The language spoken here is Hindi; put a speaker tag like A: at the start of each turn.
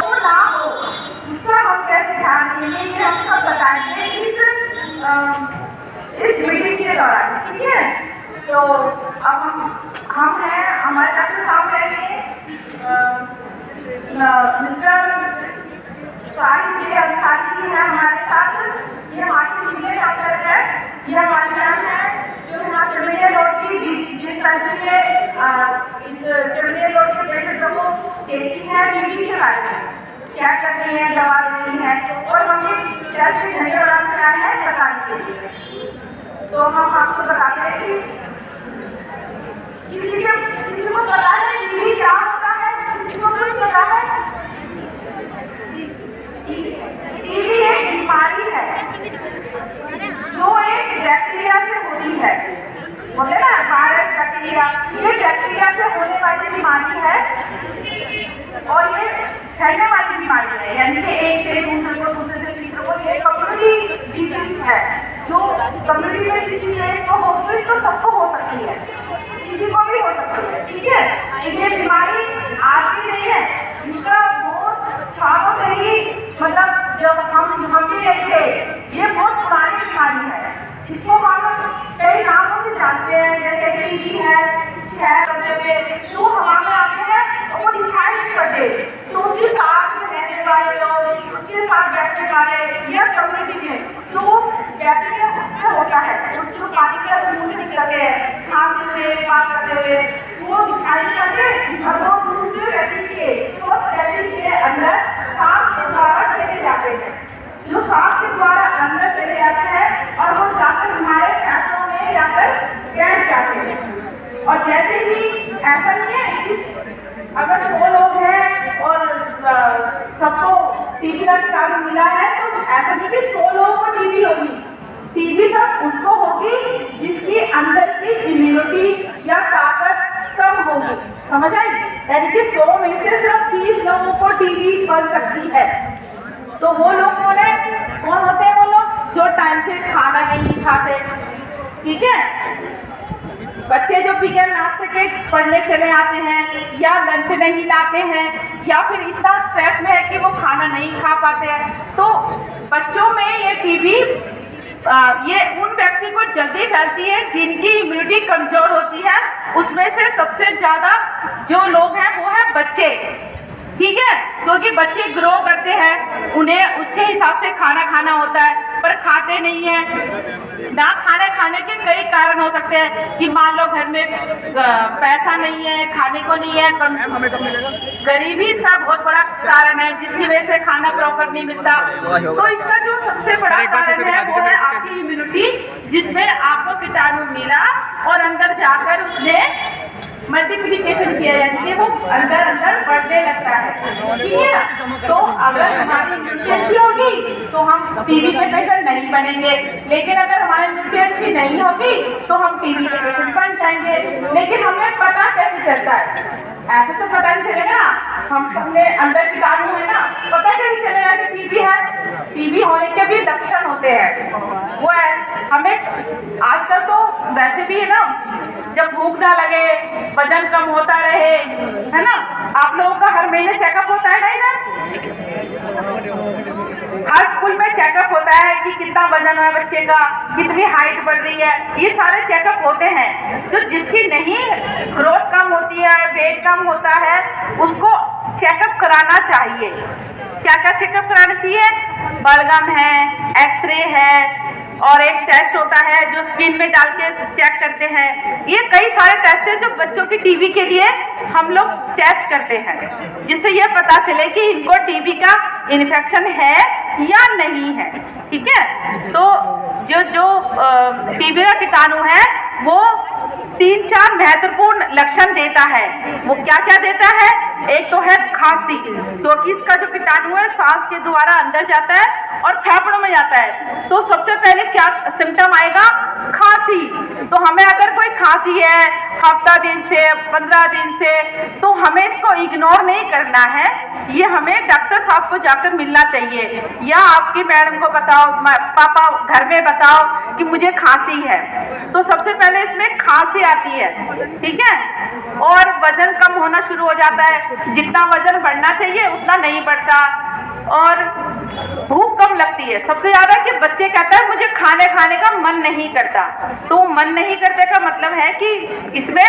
A: तो ना हो उसका हम कैसे ध्यान देंगे ये हम सब बताएंगे इस मीटिंग के दौरान, ठीक है। तो अब हम हैं, हमारे डॉक्टर साहब रहेंगे, मिस्टर साहिब जी अंसारी जी हैं हमारे साथ। ये हमारी सीनियर डॉक्टर है, ये हमारी मैम है जो यहाँ चमेलिया रोड की जिस कंट्री के इस चमेलिया रोड के पेशेंटों को देखती है बीपी के बारे में, क्या करती है, दवा देती है, और हम ये कैसे घंटे दौरान से आए हैं बताने के लिए। तो हम आपको बताते हैं कि किसी को पता है बीपी क्या होता है, किसी को कुछ पता है? टीबी एक बीमारी है जो एक बैक्टीरिया से होती है, बोले ना वायरस बैक्टीरिया, ये बैक्टीरिया से होने वाली बीमारी है और ये फैलने वाली बीमारी है, यानी कि एक से दूसरे को, दूसरे से तीसरे को, ये कम्युनिटी डिजीज है। जो कम्युनिटी में किसी एक को होगी तो सबको हो सकती है, किसी को भी हो सकती है, ठीक है। ये बीमारी आज की नहीं है, इसका बहुत सालों से ही, मतलब जब हम भी नहीं थे, ये बहुत पुरानी बीमारी है। इसको हम कई नामों से जानते हैं, जैसे टीबी है, छह करते हुए जो हवा में आते हैं वो दिखाई नहीं पड़ते, तो उसके साथ में रहने वाले लोग, उसके साथ बैठने वाले या कम्युनिटी में जो बैक्टीरिया उसमें होता है, जो पानी के मुंह से निकलते हैं खांसते हुए, बात करते हुए, वो दिखाई नहीं पड़ते और वो दूसरे व्यक्ति के अंदर सांस के द्वारा चले जाते हैं, जो सांस के द्वारा अंदर चले जाते हैं और वो जाकर हमारे फेफड़ों में जाकर बैठ जाते हैं। और जैसे ही ऐसा नहीं है कि अगर 100 लोग हैं और सबको टीबी का कीटाणु मिला है तो ऐसा नहीं कि 100 लोगों को टीबी होगी, टीबी तब उसको होगी जिसकी अंदर की इम्यूनिटी या ताकत कम होगी, समझ आई? यानी कि 100 में से सिर्फ 30 लोगों को टीबी बन सकती है। तो वो लोग कौन होते हैं? वो लोग जो टाइम से खाना नहीं खाते, ठीक है। बच्चे जो बिगड़ नाश्ते के पढ़ने चले आते हैं या लंच नहीं लाते हैं या फिर इतना स्ट्रेस में है कि वो खाना नहीं खा पाते हैं, तो बच्चों में ये टीबी ये उन व्यक्ति को जल्दी फैलती है जिनकी इम्यूनिटी कमजोर होती है। उसमें से सबसे ज्यादा जो लोग हैं वो है बच्चे, ठीक है, क्योंकि बच्चे ग्रो करते हैं, उन्हें उसके हिसाब से खाना खाना होता है पर खाते नहीं है। ना खाने के कई कारण हो सकते हैं कि मान लो घर में पैसा नहीं है, खाने को नहीं है, गरीबी इसका बहुत बड़ा कारण है जिसकी वजह से खाना प्रॉपर नहीं मिलता। तो इसका जो सबसे बड़ा कारण है वो है आपकी इम्यूनिटी, जिसमें आपको कीटाणु मिला और अंदर जाकर उसने मल्टीप्लिकेशन किया, यानी कि वो अंदर बढ़ने लगता है, ठीक है। तो अगर हमारी इम्यूनिटी अच्छी होगी तो हम टीबी के पेशेंट नहीं बनेंगे, लेकिन अगर हमारी इम्यूनिटी अच्छी नहीं होगी तो हम टीबी के पेशेंट बन जाएंगे। लेकिन हमें पता कैसे चलता है? ऐसे तो पता नहीं चलेगा, हम सबने अंदर कीटाणु है ना, पता कैसे चलेगा कि टीबी है? टीबी होने के भी लक्षण होते हैं, वो है हमें आजकल तो वैसे भी है ना, जब भूख ना लगे, वजन कम होता रहे, है ना, आप लोगों का हर महीने चेकअप होता है ना, इधर हर स्कूल में चेकअप होता है कि कितना वजन है बच्चे का, कितनी हाइट बढ़ रही है, ये सारे चेकअप होते हैं। तो जिसकी नहीं ग्रोथ कम होती है, वेट कम होता है, उसको चेकअप कराना चाहिए। क्या क्या चेकअप कराना चाहिए? बलगम है, एक्सरे है, और एक टेस्ट होता है जो स्किन में डाल के चेक करते हैं। ये कई सारे टेस्ट हैं जो बच्चों की टीबी के लिए हम लोग टेस्ट करते हैं, जिससे ये पता चले कि इनको टीबी का इन्फेक्शन है या नहीं है, ठीक है। तो जो टीबी का कीटाणु है वो 3-4 महत्वपूर्ण लक्षण देता है। वो क्या क्या देता है? एक तो है खांसी, क्योंकि इसका जो कीटाणु है सांस के द्वारा अंदर जाता है और फेफड़ों में जाता है। तो सबसे पहले क्या सिम्टम आएगा? खांसी। तो हमें अगर कोई खांसी है, हफ्ता दिन से 15 दिन से, तो हमें इसको इग्नोर नहीं करना है। ये हमें डॉक्टर साहब को जाकर मिलना चाहिए, या आपकी मैडम को बताओ, पापा घर में बताओ कि मुझे खांसी है। तो सबसे पहले इसमें खांसी आती है, ठीक है, और वजन कम होना शुरू हो जाता है। जितना वजन बढ़ना चाहिए उतना नहीं बढ़ता, और भूख कम लगती है। सबसे ज्यादा कि बच्चे कहते हैं मुझे खाने का मन नहीं करता। तो मन नहीं करने का मतलब है कि इसमें